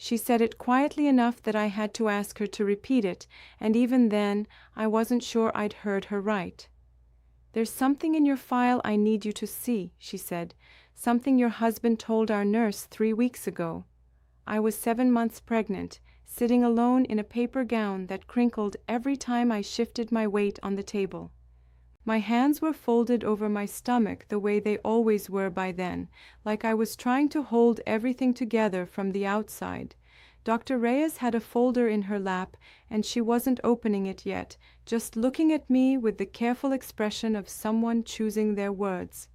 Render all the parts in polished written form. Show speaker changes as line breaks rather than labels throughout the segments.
She said it quietly enough that I had to ask her to repeat it, and even then I wasn't sure I'd heard her right. "There's something in your file I need you to see," she said. "Something your husband told our nurse 3 weeks ago." I was 7 months pregnant, sitting alone in a paper gown that crinkled every time I shifted my weight on the table. My hands were folded over my stomach the way they always were by then, like I was trying to hold everything together from the outside. Dr. Reyes had a folder in her lap, and she wasn't opening it yet, just looking at me with the careful expression of someone choosing their words.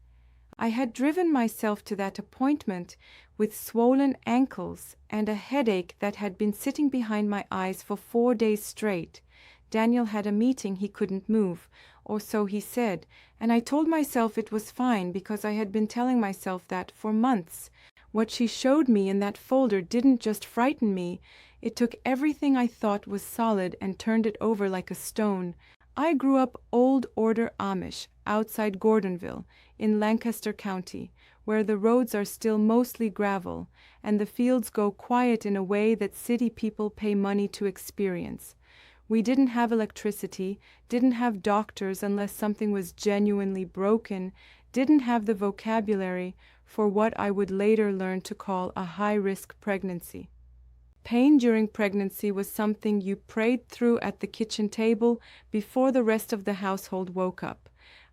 I had driven myself to that appointment with swollen ankles and a headache that had been sitting behind my eyes for 4 days straight. Daniel had a meeting he couldn't move, or so he said, and I told myself it was fine because I had been telling myself that for months. What she showed me in that folder didn't just frighten me, it took everything I thought was solid and turned it over like a stone. I grew up old order Amish outside Gordonville in Lancaster County, where the roads are still mostly gravel and the fields go quiet in a way that city people pay money to experience. We didn't have electricity, didn't have doctors unless something was genuinely broken, didn't have the vocabulary for what I would later learn to call a high-risk pregnancy. Pain during pregnancy was something you prayed through at the kitchen table before the rest of the household woke up.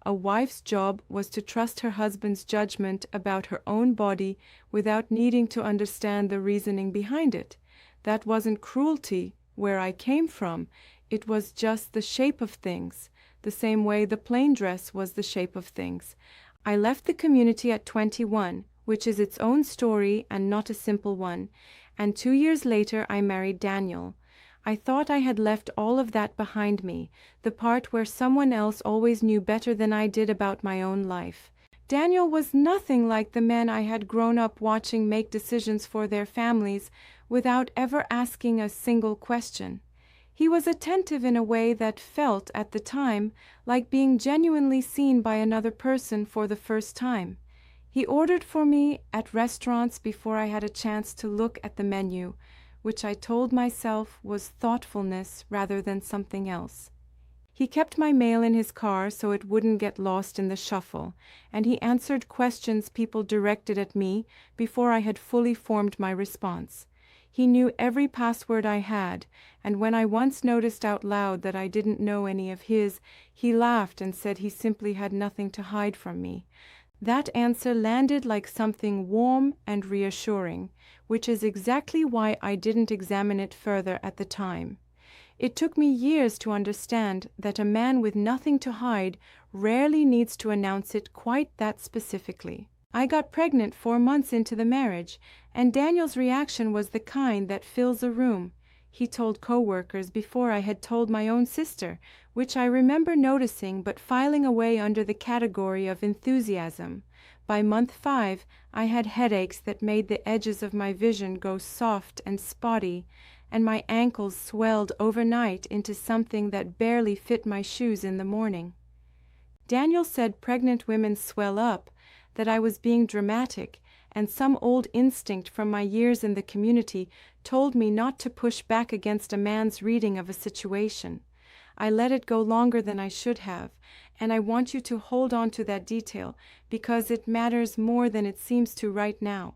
A wife's job was to trust her husband's judgment about her own body without needing to understand the reasoning behind it. That wasn't cruelty where I came from, it was just the shape of things, the same way the plain dress was the shape of things. I left the community at 21, which is its own story and not a simple one, and 2 years later I married Daniel. I thought I had left all of that behind me, the part where someone else always knew better than I did about my own life. Daniel was nothing like the men I had grown up watching make decisions for their families without ever asking a single question. He was attentive in a way that felt, at the time, like being genuinely seen by another person for the first time. He ordered for me at restaurants before I had a chance to look at the menu, which I told myself was thoughtfulness rather than something else. He kept my mail in his car so it wouldn't get lost in the shuffle, and he answered questions people directed at me before I had fully formed my response. He knew every password I had, and when I once noticed out loud that I didn't know any of his, he laughed and said he simply had nothing to hide from me. That answer landed like something warm and reassuring, which is exactly why I didn't examine it further at the time. It took me years to understand that a man with nothing to hide rarely needs to announce it quite that specifically. I got pregnant 4 months into the marriage, and Daniel's reaction was the kind that fills a room. He told coworkers before I had told my own sister, which I remember noticing but filing away under the category of enthusiasm. By month 5, I had headaches that made the edges of my vision go soft and spotty, and my ankles swelled overnight into something that barely fit my shoes in the morning. Daniel said pregnant women swell up, that I was being dramatic, and some old instinct from my years in the community told me not to push back against a man's reading of a situation. I let it go longer than I should have, and I want you to hold on to that detail because it matters more than it seems to right now.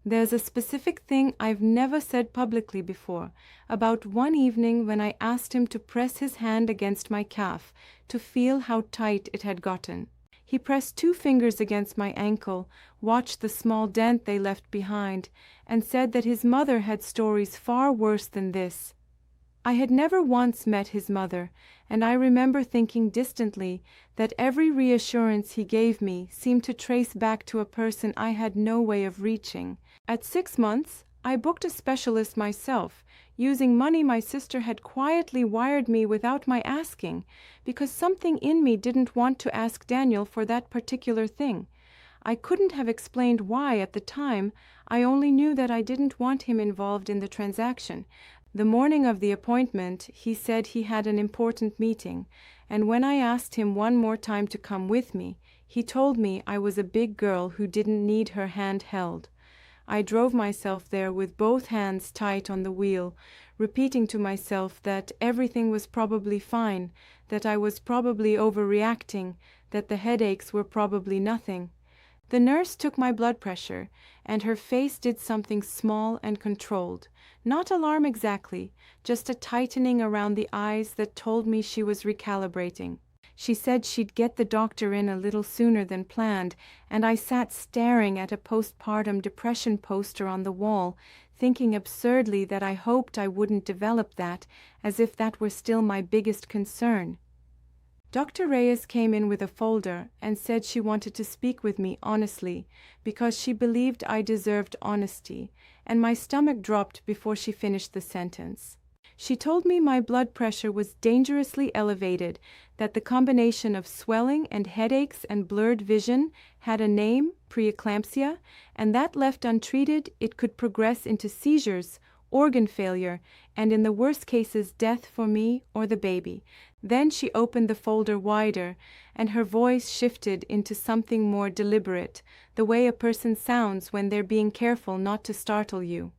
There's a specific thing I've never said publicly before, about one evening when I asked him to press his hand against my calf to feel how tight it had gotten. He pressed 2 fingers against my ankle, watched the small dent they left behind, and said that his mother had stories far worse than this. I had never once met his mother, and I remember thinking distantly that every reassurance he gave me seemed to trace back to a person I had no way of reaching. At 6 months, I booked a specialist myself, using money my sister had quietly wired me without my asking, because something in me didn't want to ask Daniel for that particular thing. I couldn't have explained why at the time, I only knew that I didn't want him involved in the transaction. The morning of the appointment, he said he had an important meeting, and when I asked him one more time to come with me, he told me I was a big girl who didn't need her hand held. I drove myself there with both hands tight on the wheel, repeating to myself that everything was probably fine, that I was probably overreacting, that the headaches were probably nothing. The nurse took my blood pressure, and her face did something small and controlled. Not alarm exactly, just a tightening around the eyes that told me she was recalibrating. She said she'd get the doctor in a little sooner than planned, and I sat staring at a postpartum depression poster on the wall, thinking absurdly that I hoped I wouldn't develop that, as if that were still my biggest concern. Dr. Reyes came in with a folder and said she wanted to speak with me honestly, because she believed I deserved honesty, and my stomach dropped before she finished the sentence. She told me my blood pressure was dangerously elevated, that the combination of swelling and headaches and blurred vision had a name, preeclampsia, and that left untreated it could progress into seizures, organ failure, and in the worst cases death for me or the baby. Then she opened the folder wider, and her voice shifted into something more deliberate, the way a person sounds when they're being careful not to startle you.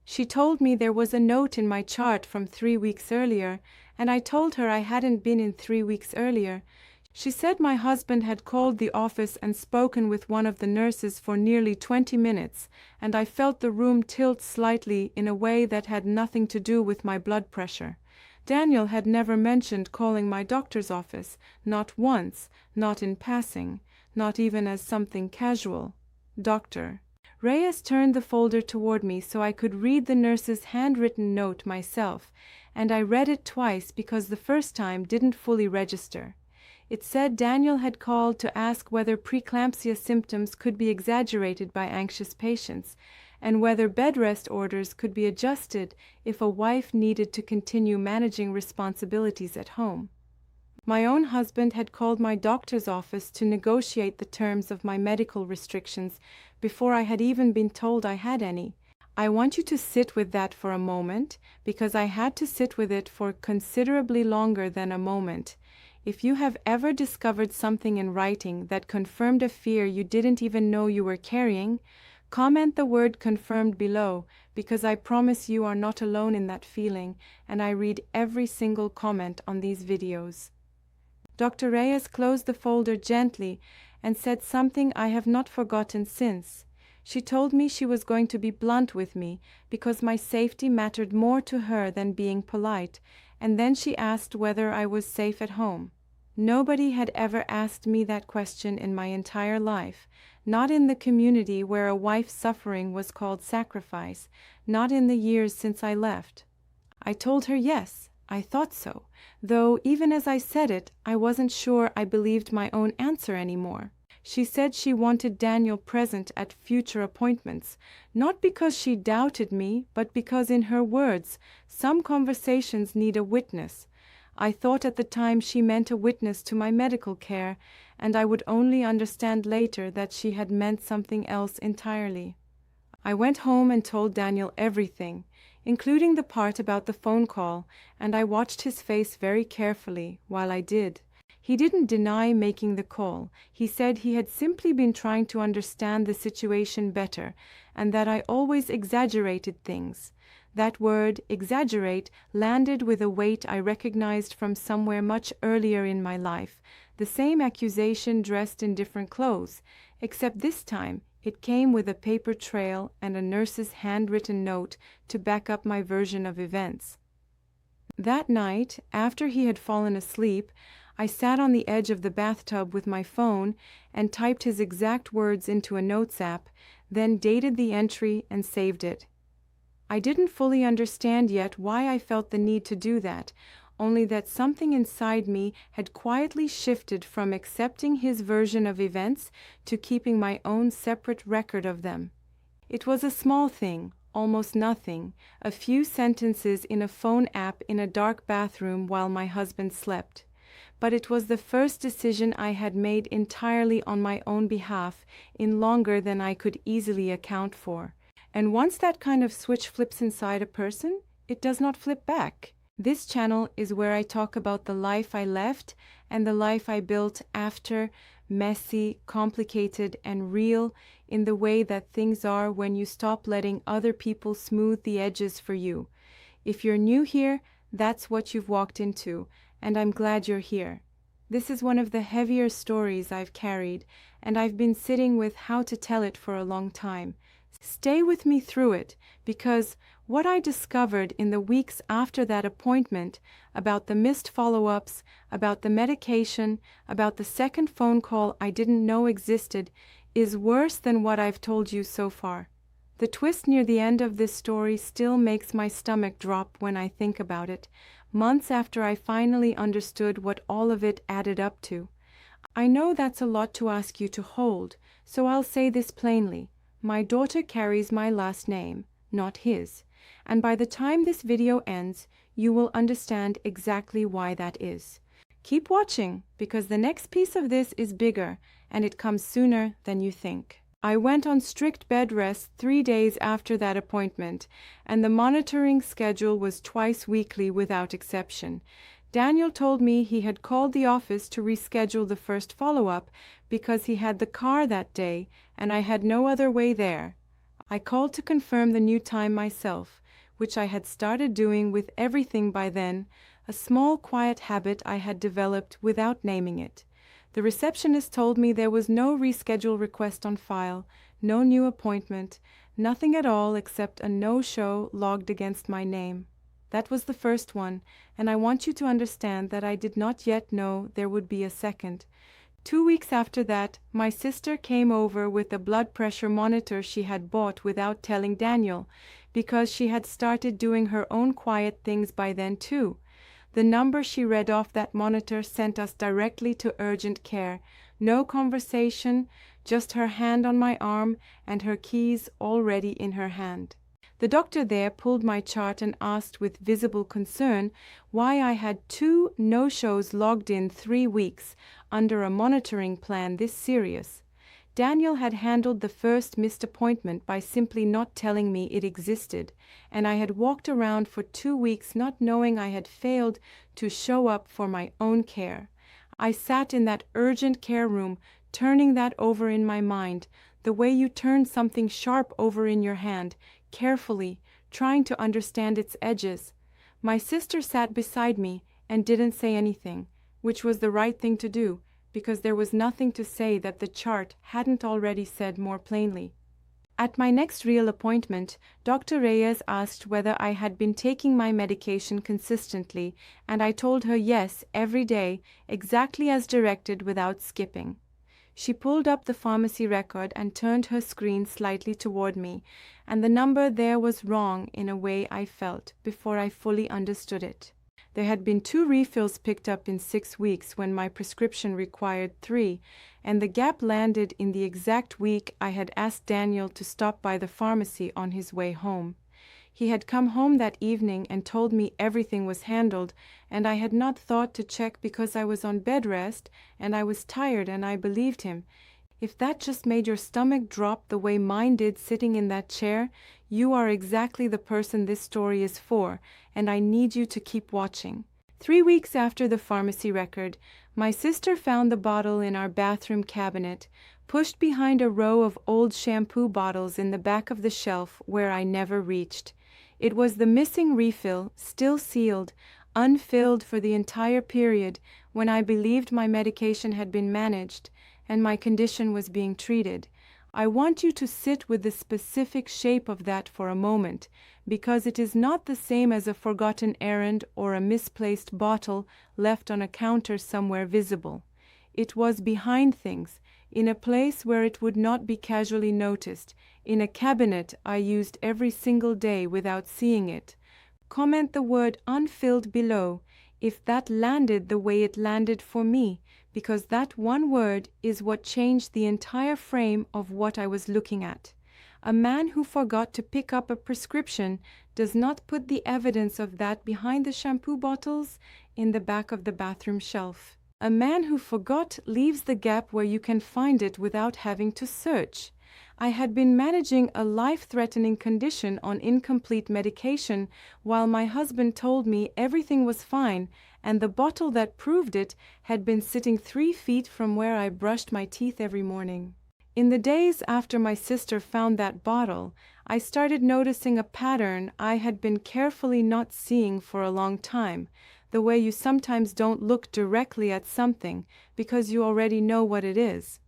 She told me there was a note in my chart from 3 weeks earlier, and I told her I hadn't been in 3 weeks earlier. She said my husband had called the office and spoken with one of the nurses for nearly 20 minutes, and I felt the room tilt slightly in a way that had nothing to do with my blood pressure. Daniel had never mentioned calling my doctor's office, not once, not in passing, not even as something casual. Doctor. Reyes turned the folder toward me so I could read the nurse's handwritten note myself, and I read it twice because the first time didn't fully register. It said Daniel had called to ask whether preeclampsia symptoms could be exaggerated by anxious patients, and whether bed rest orders could be adjusted if a wife needed to continue managing responsibilities at home. My own husband had called my doctor's office to negotiate the terms of my medical restrictions before I had even been told I had any. I want you to sit with that for a moment, because I had to sit with it for considerably longer than a moment. If you have ever discovered something in writing that confirmed a fear you didn't even know you were carrying, comment the word confirmed below, because I promise you are not alone in that feeling, and I read every single comment on these videos. Dr. Reyes closed the folder gently and said something I have not forgotten since. She told me she was going to be blunt with me because my safety mattered more to her than being polite, and then she asked whether I was safe at home. Nobody had ever asked me that question in my entire life, not in the community where a wife's suffering was called sacrifice, not in the years since I left. I told her yes, I thought so, though even as I said it, I wasn't sure I believed my own answer anymore. She said she wanted Daniel present at future appointments, not because she doubted me, but because, in her words, some conversations need a witness. I thought at the time she meant a witness to my medical care, and I would only understand later that she had meant something else entirely. I went home and told Daniel everything, including the part about the phone call, and I watched his face very carefully while I did. He didn't deny making the call. He said he had simply been trying to understand the situation better, and that I always exaggerated things. That word, exaggerate, landed with a weight I recognized from somewhere much earlier in my life, the same accusation dressed in different clothes, except this time it came with a paper trail and a nurse's handwritten note to back up my version of events. That night, after he had fallen asleep, I sat on the edge of the bathtub with my phone and typed his exact words into a notes app, then dated the entry and saved it. I didn't fully understand yet why I felt the need to do that, only that something inside me had quietly shifted from accepting his version of events to keeping my own separate record of them. It was a small thing, almost nothing, a few sentences in a phone app in a dark bathroom while my husband slept. But it was the first decision I had made entirely on my own behalf in longer than I could easily account for. And once that kind of switch flips inside a person, it does not flip back. This channel is where I talk about the life I left and the life I built after, messy, complicated, and real in the way that things are when you stop letting other people smooth the edges for you. If you're new here, that's what you've walked into, and I'm glad you're here. This is one of the heavier stories I've carried, and I've been sitting with how to tell it for a long time. Stay with me through it, because what I discovered in the weeks after that appointment, about the missed follow-ups, about the medication, about the second phone call I didn't know existed, is worse than what I've told you so far. The twist near the end of this story still makes my stomach drop when I think about it, months after I finally understood what all of it added up to. I know that's a lot to ask you to hold, so I'll say this plainly. My daughter carries my last name, not his, and by the time this video ends, you will understand exactly why that is. Keep watching, because the next piece of this is bigger, and it comes sooner than you think. I went on strict bed rest 3 days after that appointment, and the monitoring schedule was twice weekly without exception. Daniel told me he had called the office to reschedule the first follow-up because he had the car that day, and I had no other way there. I called to confirm the new time myself, which I had started doing with everything by then, a small quiet habit I had developed without naming it. The receptionist told me there was no reschedule request on file, no new appointment, nothing at all except a no-show logged against my name. That was the first one, and I want you to understand that I did not yet know there would be a second. 2 weeks after that, my sister came over with a blood pressure monitor she had bought without telling Daniel, because she had started doing her own quiet things by then too. The number she read off that monitor sent us directly to urgent care. No conversation, just her hand on my arm and her keys already in her hand. The doctor there pulled my chart and asked with visible concern why I had 2 no-shows logged in 3 weeks under a monitoring plan this serious. Daniel had handled the first missed appointment by simply not telling me it existed, and I had walked around for 2 weeks not knowing I had failed to show up for my own care. I sat in that urgent care room, turning that over in my mind, the way you turn something sharp over in your hand, carefully, trying to understand its edges. My sister sat beside me and didn't say anything, which was the right thing to do, because there was nothing to say that the chart hadn't already said more plainly. At my next real appointment, Dr. Reyes asked whether I had been taking my medication consistently, and I told her yes, every day, exactly as directed without skipping. She pulled up the pharmacy record and turned her screen slightly toward me, and the number there was wrong in a way I felt before I fully understood it. There had been 2 refills picked up in 6 weeks when my prescription required 3, and the gap landed in the exact week I had asked Daniel to stop by the pharmacy on his way home. He had come home that evening and told me everything was handled, and I had not thought to check because I was on bed rest and I was tired, and I believed him. If that just made your stomach drop the way mine did sitting in that chair, you are exactly the person this story is for, and I need you to keep watching. 3 weeks after the pharmacy record, my sister found the bottle in our bathroom cabinet, pushed behind a row of old shampoo bottles in the back of the shelf where I never reached. It was the missing refill, still sealed, unfilled for the entire period when I believed my medication had been managed and my condition was being treated. I want you to sit with the specific shape of that for a moment, because it is not the same as a forgotten errand or a misplaced bottle left on a counter somewhere visible. It was behind things, in a place where it would not be casually noticed, in a cabinet I used every single day without seeing it. Comment the word unfilled below if that landed the way it landed for me, because that one word is what changed the entire frame of what I was looking at. A man who forgot to pick up a prescription does not put the evidence of that behind the shampoo bottles in the back of the bathroom shelf. A man who forgot leaves the gap where you can find it without having to search. I had been managing a life-threatening condition on incomplete medication while my husband told me everything was fine, and the bottle that proved it had been sitting 3 feet from where I brushed my teeth every morning. In the days after my sister found that bottle, I started noticing a pattern I had been carefully not seeing for a long time, the way you sometimes don't look directly at something because you already know what it is.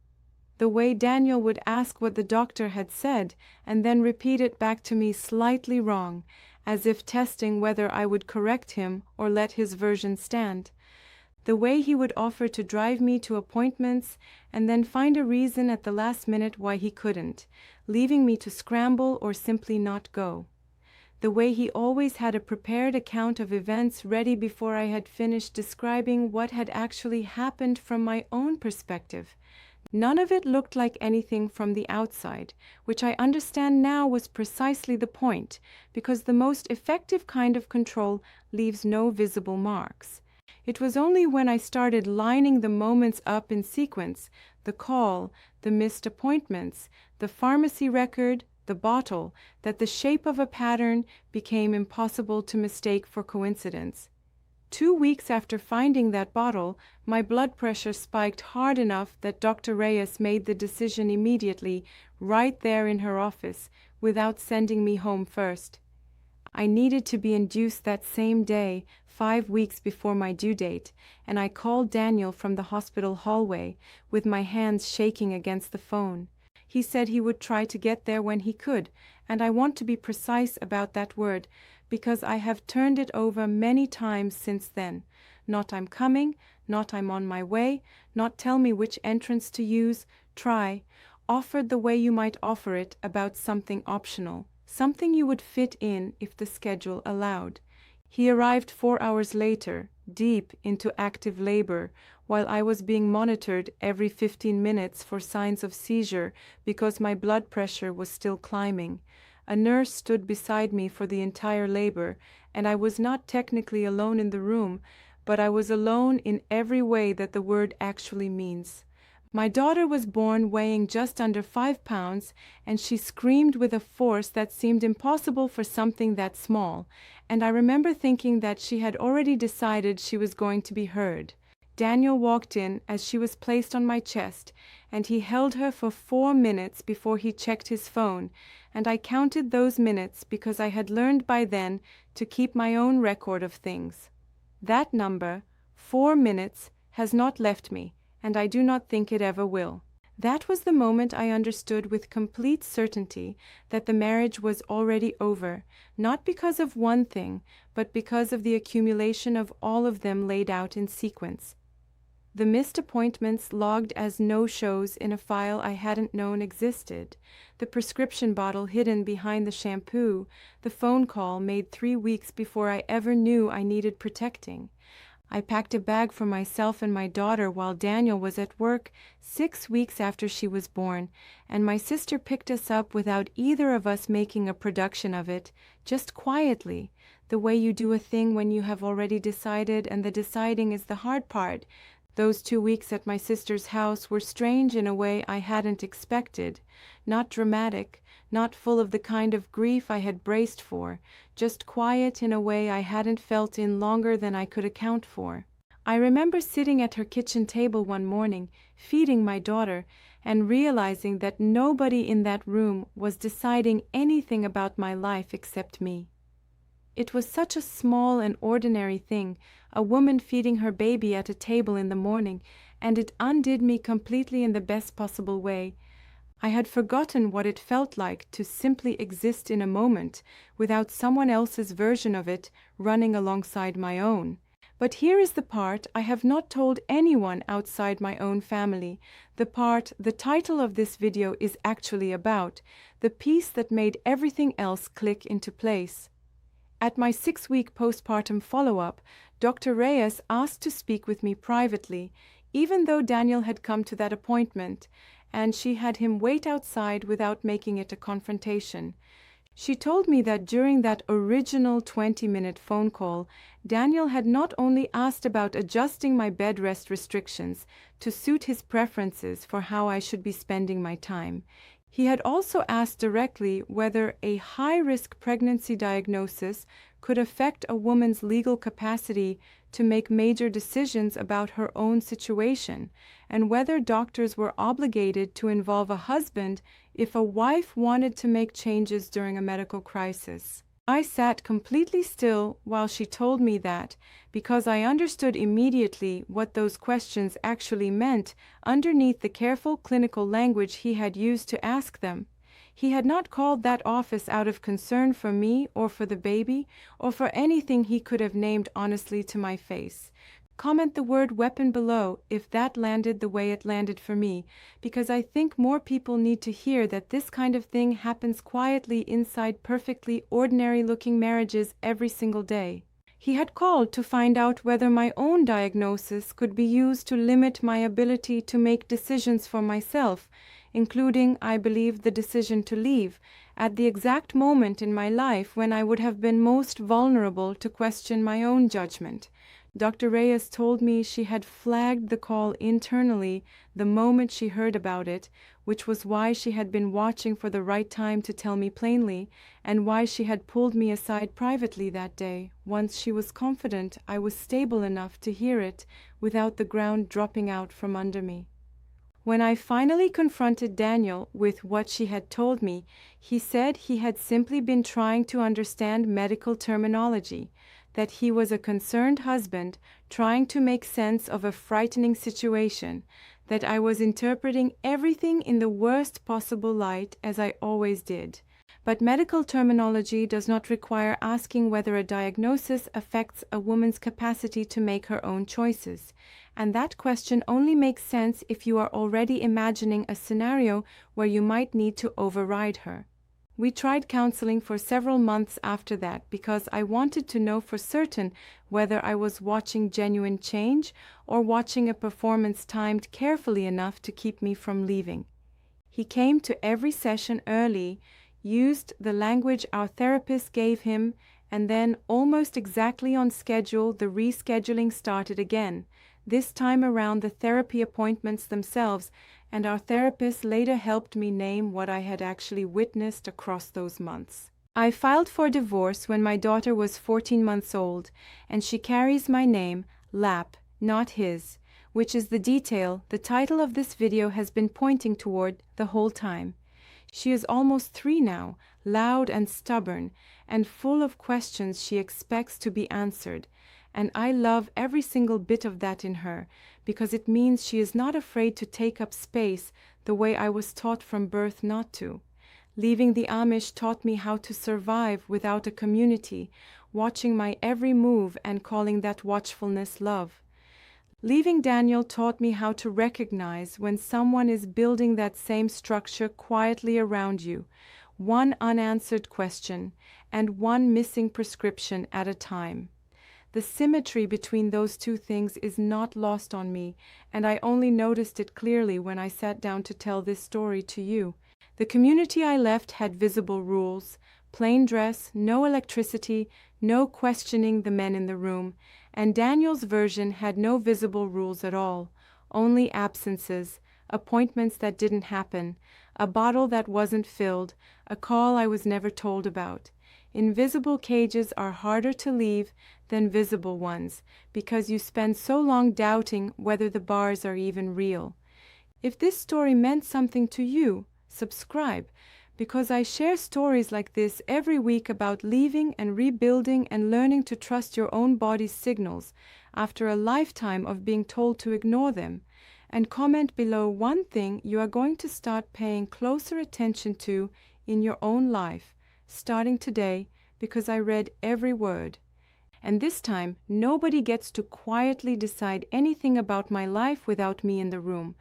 The way Daniel would ask what the doctor had said and then repeat it back to me slightly wrong, as if testing whether I would correct him or let his version stand. The way he would offer to drive me to appointments and then find a reason at the last minute why he couldn't, leaving me to scramble or simply not go. The way he always had a prepared account of events ready before I had finished describing what had actually happened from my own perspective. None of it looked like anything from the outside, which I understand now was precisely the point, because the most effective kind of control leaves no visible marks. It was only when I started lining the moments up in sequence, the call, the missed appointments, the pharmacy record, the bottle, that the shape of a pattern became impossible to mistake for coincidence. 2 weeks after finding that bottle, my blood pressure spiked hard enough that Dr. Reyes made the decision immediately, right there in her office, without sending me home first. I needed to be induced that same day, 5 weeks before my due date, and I called Daniel from the hospital hallway, with my hands shaking against the phone. He said he would try to get there when he could, and I want to be precise about that word, because I have turned it over many times since then. Not I'm coming, not I'm on my way, not tell me which entrance to use, try, offered the way you might offer it about something optional, something you would fit in if the schedule allowed. He arrived 4 hours later, deep into active labor, while I was being monitored every 15 minutes for signs of seizure because my blood pressure was still climbing. A nurse stood beside me for the entire labor, and I was not technically alone in the room, but I was alone in every way that the word actually means. My daughter was born weighing just under 5 pounds, and she screamed with a force that seemed impossible for something that small, and I remember thinking that she had already decided she was going to be heard. Daniel walked in as she was placed on my chest, and he held her for 4 minutes before he checked his phone, and I counted those minutes because I had learned by then to keep my own record of things. That number, 4 minutes, has not left me, and I do not think it ever will. That was the moment I understood with complete certainty that the marriage was already over, not because of one thing, but because of the accumulation of all of them laid out in sequence. The missed appointments logged as no-shows in a file I hadn't known existed, the prescription bottle hidden behind the shampoo, the phone call made 3 weeks before I ever knew I needed protecting. I packed a bag for myself and my daughter while Daniel was at work 6 weeks after she was born, and my sister picked us up without either of us making a production of it, just quietly, the way you do a thing when you have already decided and the deciding is the hard part. Those 2 weeks at my sister's house were strange in a way I hadn't expected, not dramatic, not full of the kind of grief I had braced for, just quiet in a way I hadn't felt in longer than I could account for. I remember sitting at her kitchen table one morning, feeding my daughter, and realizing that nobody in that room was deciding anything about my life except me. It was such a small and ordinary thing, a woman feeding her baby at a table in the morning, and it undid me completely in the best possible way. I had forgotten what it felt like to simply exist in a moment without someone else's version of it running alongside my own. But here is the part I have not told anyone outside my own family, the part the title of this video is actually about, the piece that made everything else click into place. At my 6-week postpartum follow-up, Dr. Reyes asked to speak with me privately, even though Daniel had come to that appointment, and she had him wait outside without making it a confrontation. She told me that during that original 20-minute phone call, Daniel had not only asked about adjusting my bed rest restrictions to suit his preferences for how I should be spending my time. He had also asked directly whether a high-risk pregnancy diagnosis could affect a woman's legal capacity to make major decisions about her own situation, and whether doctors were obligated to involve a husband if a wife wanted to make changes during a medical crisis. I sat completely still while she told me that, because I understood immediately what those questions actually meant underneath the careful clinical language he had used to ask them. He had not called that office out of concern for me or for the baby or for anything he could have named honestly to my face. Comment the word weapon below if that landed the way it landed for me, because I think more people need to hear that this kind of thing happens quietly inside perfectly ordinary-looking marriages every single day. He had called to find out whether my own diagnosis could be used to limit my ability to make decisions for myself, including, I believe, the decision to leave, at the exact moment in my life when I would have been most vulnerable to question my own judgment. Dr. Reyes told me she had flagged the call internally the moment she heard about it, which was why she had been watching for the right time to tell me plainly, and why she had pulled me aside privately that day, once she was confident I was stable enough to hear it without the ground dropping out from under me. When I finally confronted Daniel with what she had told me, he said he had simply been trying to understand medical terminology, that he was a concerned husband trying to make sense of a frightening situation, that I was interpreting everything in the worst possible light, as I always did. But medical terminology does not require asking whether a diagnosis affects a woman's capacity to make her own choices, and that question only makes sense if you are already imagining a scenario where you might need to override her. We tried counseling for several months after that because I wanted to know for certain whether I was watching genuine change or watching a performance timed carefully enough to keep me from leaving. He came to every session early, used the language our therapist gave him, and then, almost exactly on schedule, the rescheduling started again, this time around the therapy appointments themselves, and our therapist later helped me name what I had actually witnessed across those months. I filed for divorce when my daughter was 14 months old, and she carries my name, Lapp, not his, which is the detail the title of this video has been pointing toward the whole time. She is almost 3 now, loud and stubborn, and full of questions she expects to be answered, and I love every single bit of that in her, because it means she is not afraid to take up space the way I was taught from birth not to. Leaving the Amish taught me how to survive without a community, watching my every move and calling that watchfulness love. Leaving Daniel taught me how to recognize when someone is building that same structure quietly around you, one unanswered question and one missing prescription at a time. The symmetry between those two things is not lost on me, and I only noticed it clearly when I sat down to tell this story to you. The community I left had visible rules: plain dress, no electricity, no questioning the men in the room, and Daniel's version had no visible rules at all, only absences, appointments that didn't happen, a bottle that wasn't filled, a call I was never told about. Invisible cages are harder to leave than visible ones, because you spend so long doubting whether the bars are even real. If this story meant something to you, subscribe, because I share stories like this every week about leaving and rebuilding and learning to trust your own body's signals after a lifetime of being told to ignore them. And comment below one thing you are going to start paying closer attention to in your own life, starting today, because I read every word. And this time, nobody gets to quietly decide anything about my life without me in the room.